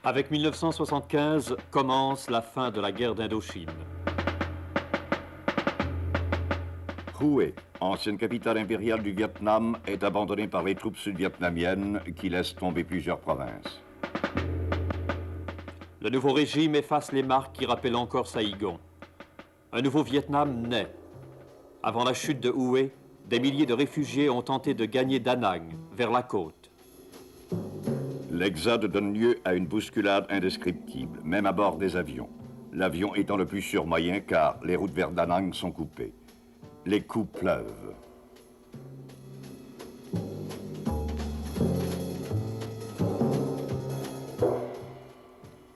Avec 1975 commence la fin de la guerre d'Indochine. Hue, ancienne capitale impériale du Vietnam, est abandonnée par les troupes sud-vietnamiennes qui laissent tomber plusieurs provinces. Le nouveau régime efface les marques qui rappellent encore Saïgon. Un nouveau Vietnam naît. Avant la chute de Hue, des milliers de réfugiés ont tenté de gagner Da Nang, vers la côte. L'exode donne lieu à une bousculade indescriptible, même à bord des avions. L'avion étant le plus sûr moyen car les routes vers Da Nang sont coupées. Les coups pleuvent.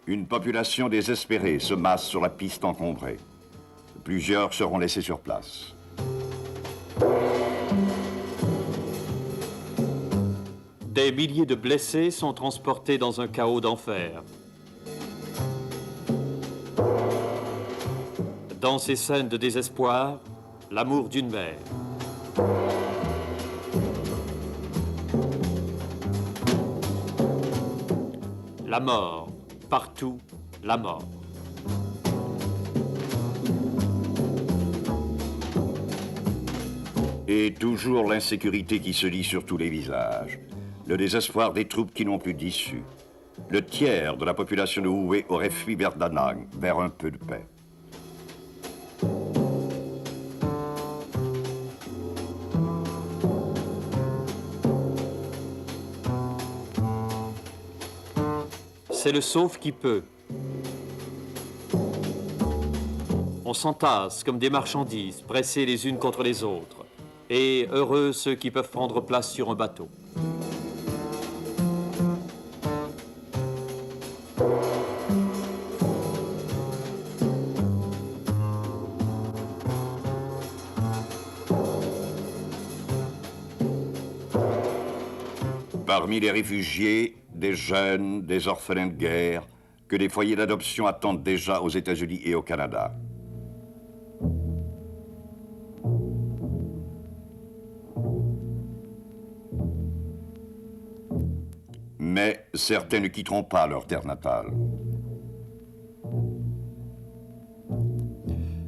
Une population désespérée se masse sur la piste encombrée. Plusieurs seront laissés sur place. Des milliers de blessés sont transportés dans un chaos d'enfer. Dans ces scènes de désespoir, l'amour d'une mère. La mort, partout, la mort. Et toujours l'insécurité qui se lit sur tous les visages. Le désespoir des troupes qui n'ont plus d'issue. Le tiers de la population de Hue aurait fui vers Da Nang, vers un peu de paix. C'est le sauve qui peut. On s'entasse comme des marchandises, pressées les unes contre les autres. Et heureux ceux qui peuvent prendre place sur un bateau. Parmi les réfugiés, des jeunes, des orphelins de guerre, que des foyers d'adoption attendent déjà aux États-Unis et au Canada. Mais certains ne quitteront pas leur terre natale.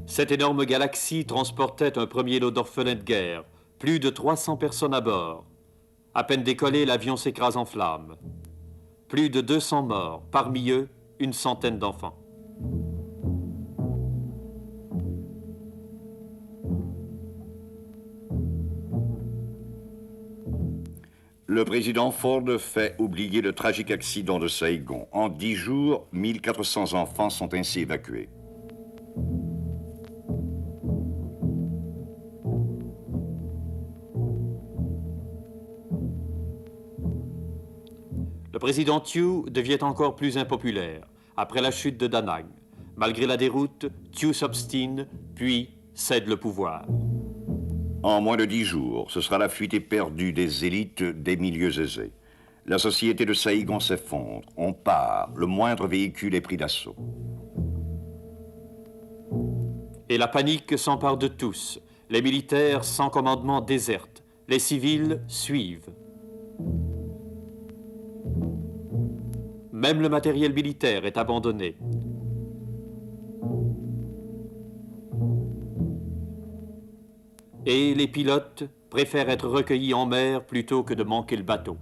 Cette énorme galaxie transportait un premier lot d'orphelins de guerre, plus de 300 personnes à bord. À peine décollé, l'avion s'écrase en flammes. Plus de 200 morts, parmi eux, une centaine d'enfants. Le président Ford fait oublier le tragique accident de Saïgon. En 10 jours, 1400 enfants sont ainsi évacués. Le président Thieu devient encore plus impopulaire après la chute de Da Nang. Malgré la déroute, Thieu s'obstine, puis cède le pouvoir. En moins de 10 jours, ce sera la fuite éperdue des élites des milieux aisés. La société de Saïgon s'effondre. On part. Le moindre véhicule est pris d'assaut. Et la panique s'empare de tous. Les militaires sans commandement désertent. Les civils suivent. Même le matériel militaire est abandonné. Et les pilotes préfèrent être recueillis en mer plutôt que de manquer le bateau.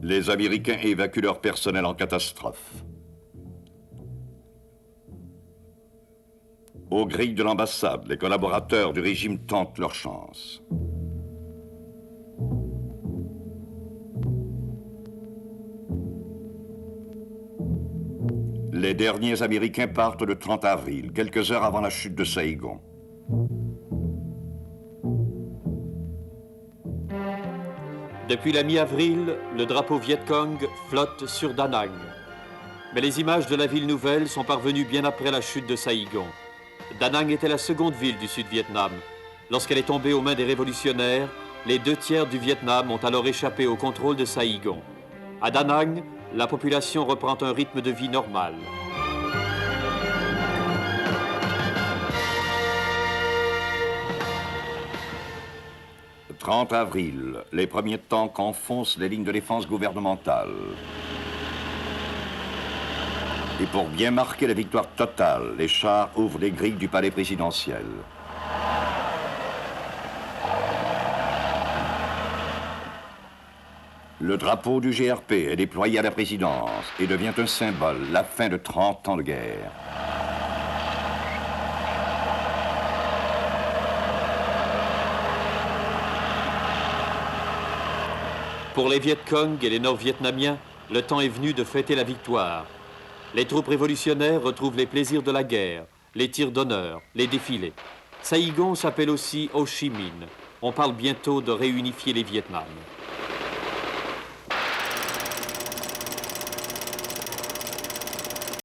Les Américains évacuent leur personnel en catastrophe. Aux grilles de l'ambassade, les collaborateurs du régime tentent leur chance. Les derniers Américains partent le 30 avril, quelques heures avant la chute de Saïgon. Depuis la mi-avril, le drapeau Viet Cong flotte sur Da Nang. Mais les images de la ville nouvelle sont parvenues bien après la chute de Saïgon. Da Nang était la seconde ville du Sud-Vietnam. Lorsqu'elle est tombée aux mains des révolutionnaires, les 2 tiers du Vietnam ont alors échappé au contrôle de Saïgon. À Da Nang, la population reprend un rythme de vie normal. 30 avril, les premiers tanks enfoncent les lignes de défense gouvernementales. Et pour bien marquer la victoire totale, les chars ouvrent les grilles du palais présidentiel. Le drapeau du GRP est déployé à la présidence et devient un symbole, la fin de 30 ans de guerre. Pour les Viet Cong et les Nord-Vietnamiens, le temps est venu de fêter la victoire. Les troupes révolutionnaires retrouvent les plaisirs de la guerre, les tirs d'honneur, les défilés. Saïgon s'appelle aussi Ho Chi Minh. On parle bientôt de réunifier les Vietnam.